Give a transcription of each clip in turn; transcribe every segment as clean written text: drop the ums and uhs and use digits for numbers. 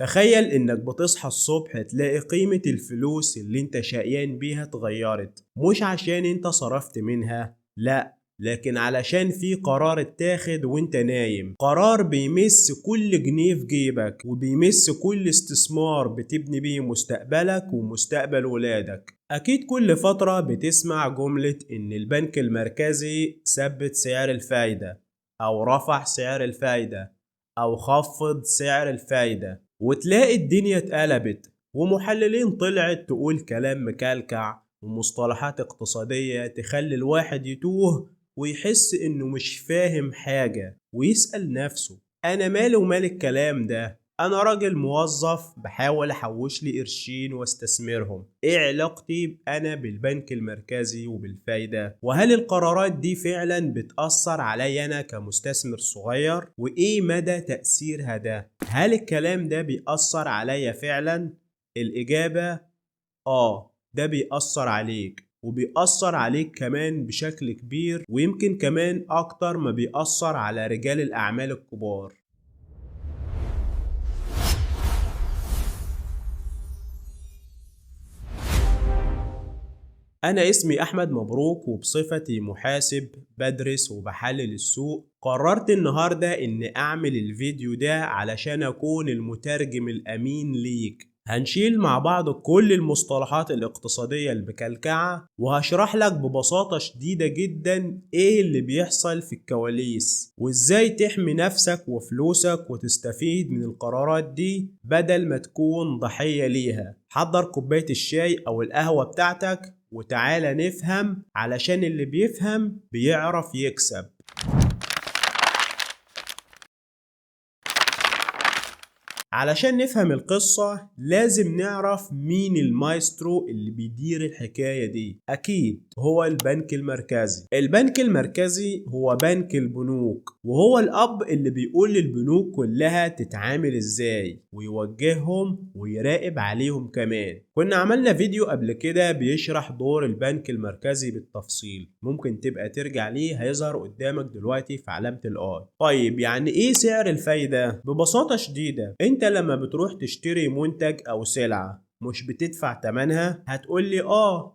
تخيل انك بتصحى الصبح تلاقي قيمة الفلوس اللي انت شقيان بيها اتغيرت، مش عشان انت صرفت منها، لا، لكن علشان في قرار اتاخد وانت نايم، قرار بيمس كل جنيه في جيبك وبيمس كل استثمار بتبني بيه مستقبلك ومستقبل ولادك. اكيد كل فترة بتسمع جملة ان البنك المركزي ثبت سعر الفايدة او رفع سعر الفايدة او خفض سعر الفايدة، وتلاقي الدنيا اتقلبت ومحللين طلعت تقول كلام مكلكع ومصطلحات اقتصادية تخلي الواحد يتوه ويحس انه مش فاهم حاجة ويسأل نفسه: انا مالي ومال الكلام ده؟ انا راجل موظف بحاول احوش لي قرشين واستثمرهم، ايه علاقتي انا بالبنك المركزي وبالفايدة؟ وهل القرارات دي فعلا بتأثر عليا انا كمستثمر صغير؟ وايه مدى تأثيرها ده؟ هل الكلام ده بيأثر عليا فعلا؟ الإجابة ده بيأثر عليك، وبيأثر عليك كمان بشكل كبير، ويمكن كمان أكتر ما بيأثر على رجال الأعمال الكبار. أنا اسمي أحمد مبروك، وبصفتي محاسب بدرس وبحلل السوق قررت النهاردة إن أعمل الفيديو ده علشان أكون المترجم الأمين ليك. هنشيل مع بعض كل المصطلحات الاقتصادية المكلكعة، وهشرح لك ببساطة شديدة جدا إيه اللي بيحصل في الكواليس، وإزاي تحمي نفسك وفلوسك وتستفيد من القرارات دي بدل ما تكون ضحية ليها. حضر كوباية الشاي أو القهوة بتاعتك وتعالى نفهم، علشان اللي بيفهم بيعرف يكسب. علشان نفهم القصة لازم نعرف مين المايسترو اللي بيدير الحكاية دي. أكيد هو البنك المركزي. البنك المركزي هو بنك البنوك، وهو الأب اللي بيقول للبنوك كلها تتعامل إزاي ويوجههم ويراقب عليهم كمان. كنا عملنا فيديو قبل كده بيشرح دور البنك المركزي بالتفصيل، ممكن تبقى ترجع ليه، هيظهر قدامك دلوقتي في علامة الآي. طيب يعني إيه سعر الفايدة؟ ببساطة شديدة، أنت لما بتروح تشتري منتج أو سلعة مش بتدفع تمنها؟ هتقولي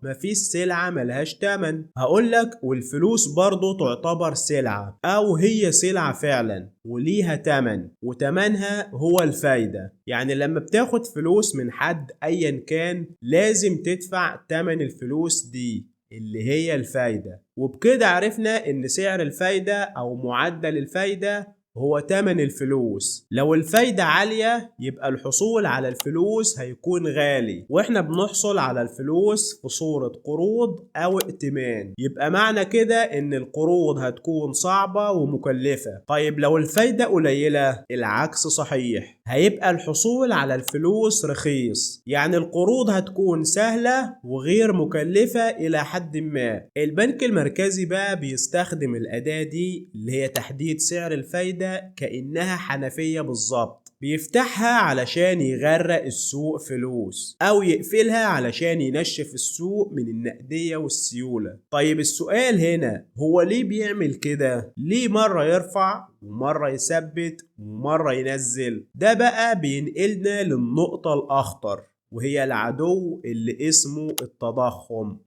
مفيش سلعة ملهاش تمن. هقولك والفلوس برضو تعتبر سلعة، أو هي سلعة فعلا وليها تمن، وتمنها هو الفايدة. يعني لما بتاخد فلوس من حد أيا كان لازم تدفع تمن الفلوس دي اللي هي الفايدة. وبكده عرفنا إن سعر الفايدة أو معدل الفايدة هو تمن الفلوس. لو الفايدة عالية يبقى الحصول على الفلوس هيكون غالي، واحنا بنحصل على الفلوس في صورة قروض او ائتمان، يبقى معنى كده ان القروض هتكون صعبة ومكلفة. طيب لو الفايدة قليلة العكس صحيح، هيبقى الحصول على الفلوس رخيص، يعني القروض هتكون سهلة وغير مكلفة الى حد ما. البنك المركزي بقى بيستخدم الأداة دي اللي هي تحديد سعر الفايدة كأنها حنفية بالظبط، بيفتحها علشان يغرق السوق فلوس أو يقفلها علشان ينشف السوق من النقدية والسيولة. طيب السؤال هنا هو ليه بيعمل كده؟ ليه مرة يرفع ومرة يثبت ومرة ينزل؟ ده بقى بينقلنا للنقطة الأخطر، وهي العدو اللي اسمه التضخم.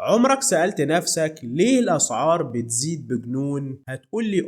عمرك سألت نفسك ليه الأسعار بتزيد بجنون؟ هتقولي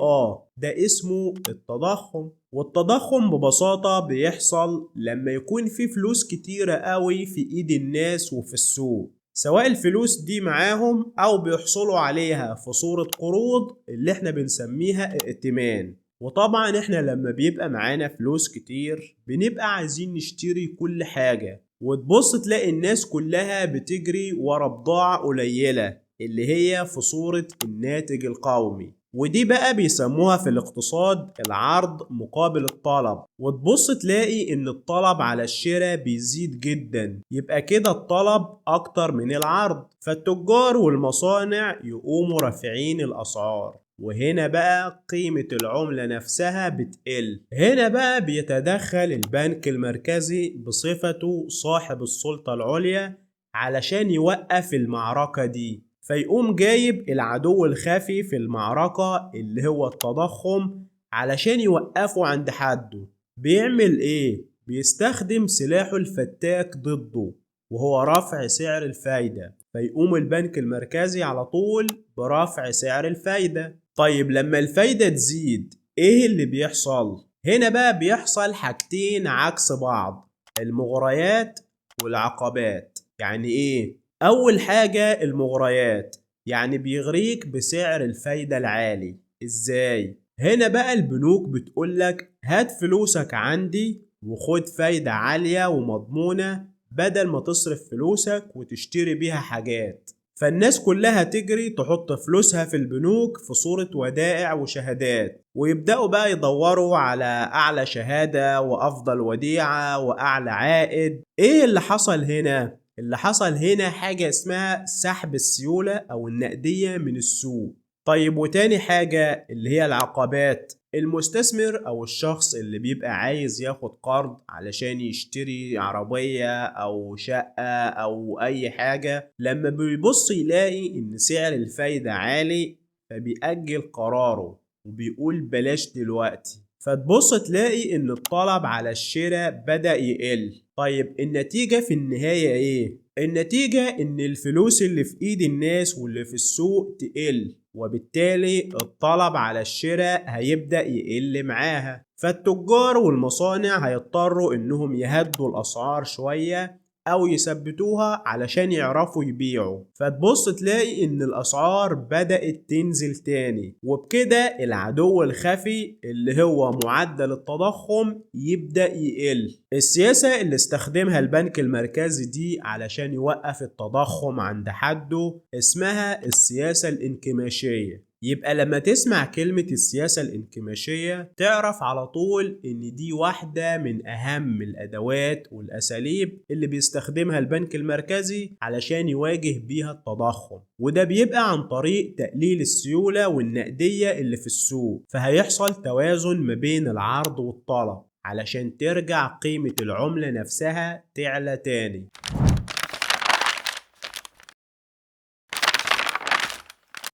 ده اسمه التضخم. والتضخم ببساطة بيحصل لما يكون في فلوس كتيرة قوي في ايد الناس وفي السوق، سواء الفلوس دي معاهم او بيحصلوا عليها في صورة قروض اللي احنا بنسميها ائتمان. وطبعا احنا لما بيبقى معانا فلوس كتير بنبقى عايزين نشتري كل حاجة، وتبص تلاقي الناس كلها بتجري ورا بضاعة قليلة اللي هي في صورة الناتج القومي، ودي بقى بيسموها في الاقتصاد العرض مقابل الطلب. وتبص تلاقي ان الطلب على الشراء بيزيد جدا، يبقى كده الطلب اكتر من العرض، فالتجار والمصانع يقوموا رافعين الاسعار، وهنا بقى قيمة العملة نفسها بتقل. هنا بقى بيتدخل البنك المركزي بصفته صاحب السلطة العليا علشان يوقف المعركة دي. فيقوم جايب العدو الخفي في المعركة اللي هو التضخم علشان يوقفه عند حده. بيعمل ايه؟ بيستخدم سلاحه الفتاك ضده وهو رفع سعر الفايدة، فيقوم البنك المركزي على طول برفع سعر الفايدة. طيب لما الفايدة تزيد ايه اللي بيحصل؟ هنا بقى بيحصل حاجتين عكس بعض، المغريات والعقبات. يعني ايه؟ اول حاجة المغريات، يعني بيغريك بسعر الفايدة العالي. ازاي؟ هنا بقى البنوك بتقولك هات فلوسك عندي وخد فايدة عالية ومضمونة بدل ما تصرف فلوسك وتشتري بيها حاجات. فالناس كلها تجري تحط فلوسها في البنوك في صورة ودائع وشهادات، ويبدأوا بقى يدوروا على أعلى شهادة وأفضل وديعة وأعلى عائد. إيه اللي حصل هنا؟ اللي حصل هنا حاجة اسمها سحب السيولة أو النقدية من السوق. طيب وتاني حاجة اللي هي العقبات، المستثمر أو الشخص اللي بيبقى عايز ياخد قرض علشان يشتري عربية أو شقة أو أي حاجة، لما بيبص يلاقي إن سعر الفايدة عالي فبيأجل قراره وبيقول بلاش دلوقتي، فتبص تلاقي إن الطلب على الشراء بدأ يقل. طيب النتيجة في النهاية إيه؟ النتيجة إن الفلوس اللي في إيد الناس واللي في السوق تقل، وبالتالي الطلب على الشراء هيبدأ يقل معاها، فالتجار والمصانع هيضطروا إنهم يهدوا الأسعار شوية أو يثبتوها علشان يعرفوا يبيعوا، فتبص تلاقي إن الأسعار بدأت تنزل تاني، وبكده العدو الخفي اللي هو معدل التضخم يبدأ يقل. السياسة اللي استخدمها البنك المركزي دي علشان يوقف التضخم عند حده اسمها السياسة الانكماشية. يبقى لما تسمع كلمة السياسة الانكماشية تعرف على طول إن دي واحدة من أهم الأدوات والأساليب اللي بيستخدمها البنك المركزي علشان يواجه بيها التضخم، وده بيبقى عن طريق تقليل السيولة والنقدية اللي في السوق، فهيحصل توازن ما بين العرض والطلب علشان ترجع قيمة العملة نفسها تعلى تاني.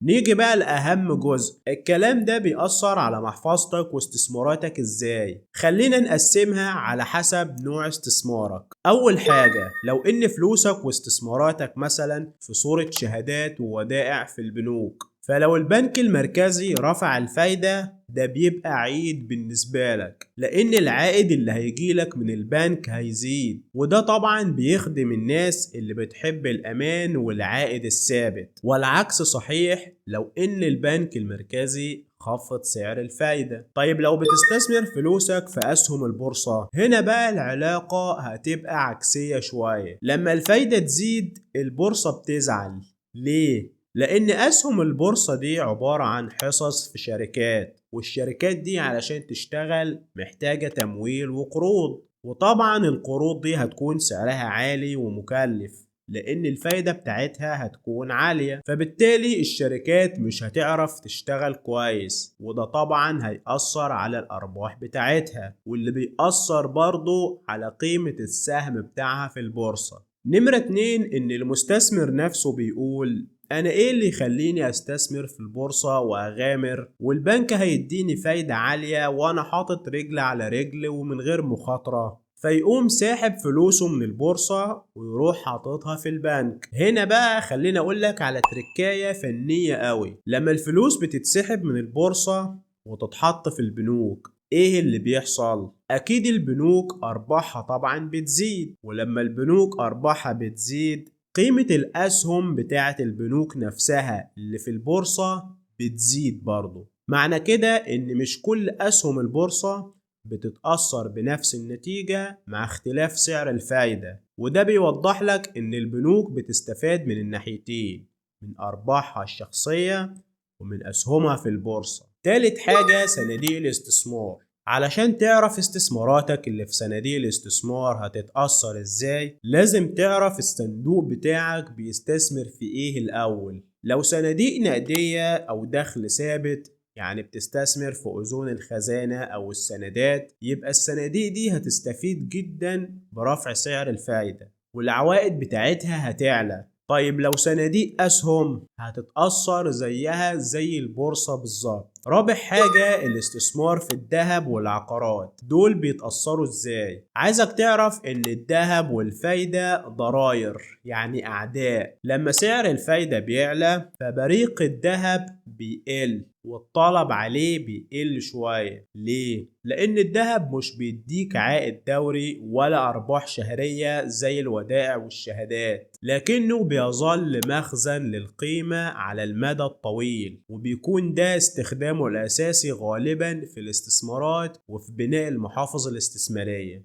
نيجي بقى لأهم جزء، الكلام ده بيأثر على محفظتك واستثماراتك ازاي؟ خلينا نقسمها على حسب نوع استثمارك. أول حاجة، لو إن فلوسك واستثماراتك مثلا في صورة شهادات وودائع في البنوك، فلو البنك المركزي رفع الفايدة ده بيبقى عيد بالنسبة لك، لأن العائد اللي هيجيلك من البنك هيزيد، وده طبعا بيخدم الناس اللي بتحب الأمان والعائد الثابت. والعكس صحيح لو إن البنك المركزي خفض سعر الفايدة. طيب لو بتستثمر فلوسك في أسهم البورصة، هنا بقى العلاقة هتبقى عكسية شوية. لما الفايدة تزيد البورصة بتزعل. ليه؟ لأن أسهم البورصة دي عبارة عن حصص في شركات، والشركات دي علشان تشتغل محتاجة تمويل وقروض، وطبعا القروض دي هتكون سعرها عالي ومكلف لأن الفايدة بتاعتها هتكون عالية، فبالتالي الشركات مش هتعرف تشتغل كويس، وده طبعا هيأثر على الأرباح بتاعتها، واللي بيأثر برضو على قيمة السهم بتاعها في البورصة. نمرة 2، إن المستثمر نفسه بيقول أنا إيه اللي يخليني أستثمر في البورصة وأغامر والبنك هيديني فايدة عالية وأنا حاطط رجل على رجل ومن غير مخاطرة؟ فيقوم ساحب فلوسه من البورصة ويروح حاططها في البنك. هنا بقى خليني أقولك على تركاية فنية قوي. لما الفلوس بتتسحب من البورصة وتتحط في البنوك ايه اللي بيحصل؟ اكيد البنوك ارباحها طبعا بتزيد، ولما البنوك ارباحها بتزيد قيمة الاسهم بتاعة البنوك نفسها اللي في البورصة بتزيد برضه. معنى كده ان مش كل اسهم البورصة بتتأثر بنفس النتيجة مع اختلاف سعر الفايدة، وده بيوضح لك ان البنوك بتستفاد من الناحيتين، من ارباحها الشخصية ومن اسهمها في البورصة. تالت حاجة صناديق الاستثمار. علشان تعرف استثماراتك اللي في صناديق الاستثمار هتتأثر ازاي لازم تعرف الصندوق بتاعك بيستثمر في ايه الأول. لو صناديق نقدية أو دخل ثابت يعني بتستثمر في أذون الخزانة أو السندات، يبقى الصناديق دي هتستفيد جدا برفع سعر الفايدة والعوائد بتاعتها هتعلى. طيب لو صناديق أسهم هتتأثر زيها زي البورصة بالظبط. رابع حاجة الاستثمار في الذهب والعقارات، دول بيتأثروا ازاي؟ عايزك تعرف ان الذهب والفايدة ضراير، يعني أعداء. لما سعر الفايدة بيعلى فبريق الذهب بيقل والطلب عليه بيقل شوية. ليه؟ لأن الذهب مش بيديك عائد دوري ولا أرباح شهرية زي الودائع والشهادات، لكنه بيظل مخزن للقيمة على المدى الطويل، وبيكون ده استخدامه الأساسي غالبا في الاستثمارات وفي بناء المحافظ الاستثمارية.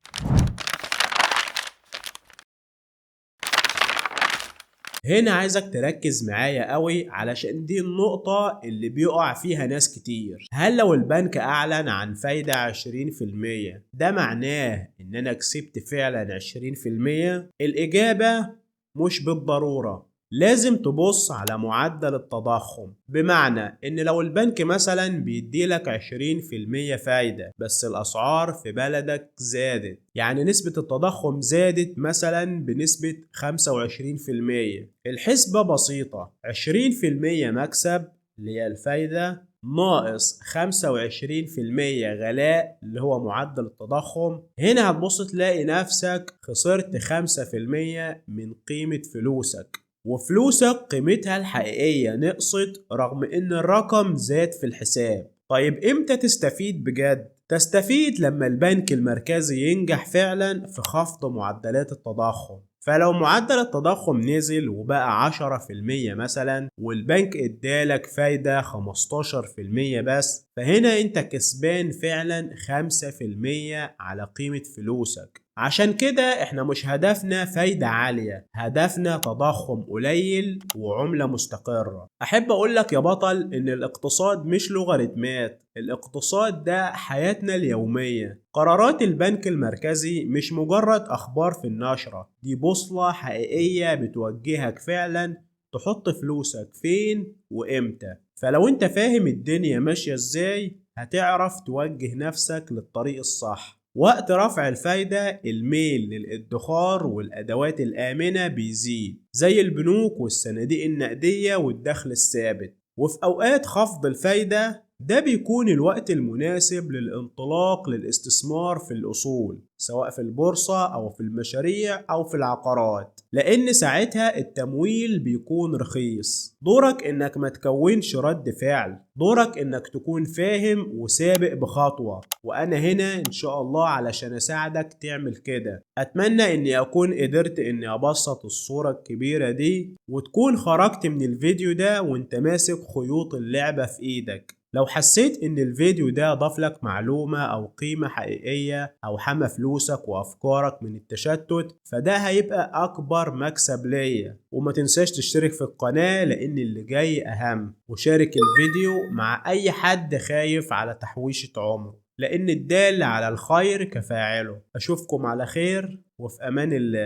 هنا عايزك تركز معايا قوي علشان دي النقطة اللي بيقع فيها ناس كتير. هل لو البنك أعلن عن فايدة 20% ده معناه إن أنا كسبت فعلا 20%؟ الإجابة مش بالضرورة. لازم تبص على معدل التضخم، بمعنى ان لو البنك مثلا بيديلك 20% فايدة بس الاسعار في بلدك زادت، يعني نسبة التضخم زادت مثلا بنسبة 25%. الحسبة بسيطة، 20% مكسب اللي هي الفايدة ناقص 25% غلاء اللي هو معدل التضخم، هنا هتبص تلاقي نفسك خسرت 5% من قيمة فلوسك، وفلوسك قيمتها الحقيقية نقصت رغم ان الرقم زاد في الحساب. طيب امتى تستفيد بجد؟ تستفيد لما البنك المركزي ينجح فعلا في خفض معدلات التضخم. فلو معدل التضخم نزل وبقى 10% مثلا والبنك ادالك فايدة 15% بس، فهنا انت كسبان فعلا 5% على قيمة فلوسك. عشان كده احنا مش هدفنا فايدة عالية، هدفنا تضخم قليل وعملة مستقرة. احب اقولك يا بطل ان الاقتصاد مش لوغاريتمات، الاقتصاد ده حياتنا اليومية. قرارات البنك المركزي مش مجرد اخبار في النشرة، دي بوصلة حقيقية بتوجهك فعلا تحط فلوسك فين وامتى. فلو انت فاهم الدنيا ماشية ازاي هتعرف توجه نفسك للطريق الصح. وقت رفع الفايدة الميل للادخار والأدوات الآمنة بيزيد زي البنوك والصناديق النقدية والدخل الثابت، وفي أوقات خفض الفايدة ده بيكون الوقت المناسب للانطلاق للاستثمار في الأصول، سواء في البورصة أو في المشاريع أو في العقارات، لأن ساعتها التمويل بيكون رخيص. دورك إنك ما تكونش رد فعل، دورك إنك تكون فاهم وسابق بخطوة، وأنا هنا إن شاء الله علشان أساعدك تعمل كده. أتمنى إني أكون قدرت إني أبسط الصورة الكبيرة دي وتكون خرجت من الفيديو ده وإنت ماسك خيوط اللعبة في إيدك. لو حسيت ان الفيديو ده ضاف لك معلومة او قيمة حقيقية او حمى فلوسك وافكارك من التشتت، فده هيبقى اكبر مكسب ليا. وما تنساش تشترك في القناة لان اللي جاي اهم، وشارك الفيديو مع اي حد خايف على تحويشة عمره، لان الدال على الخير كفاعله. اشوفكم على خير وفي امان الله.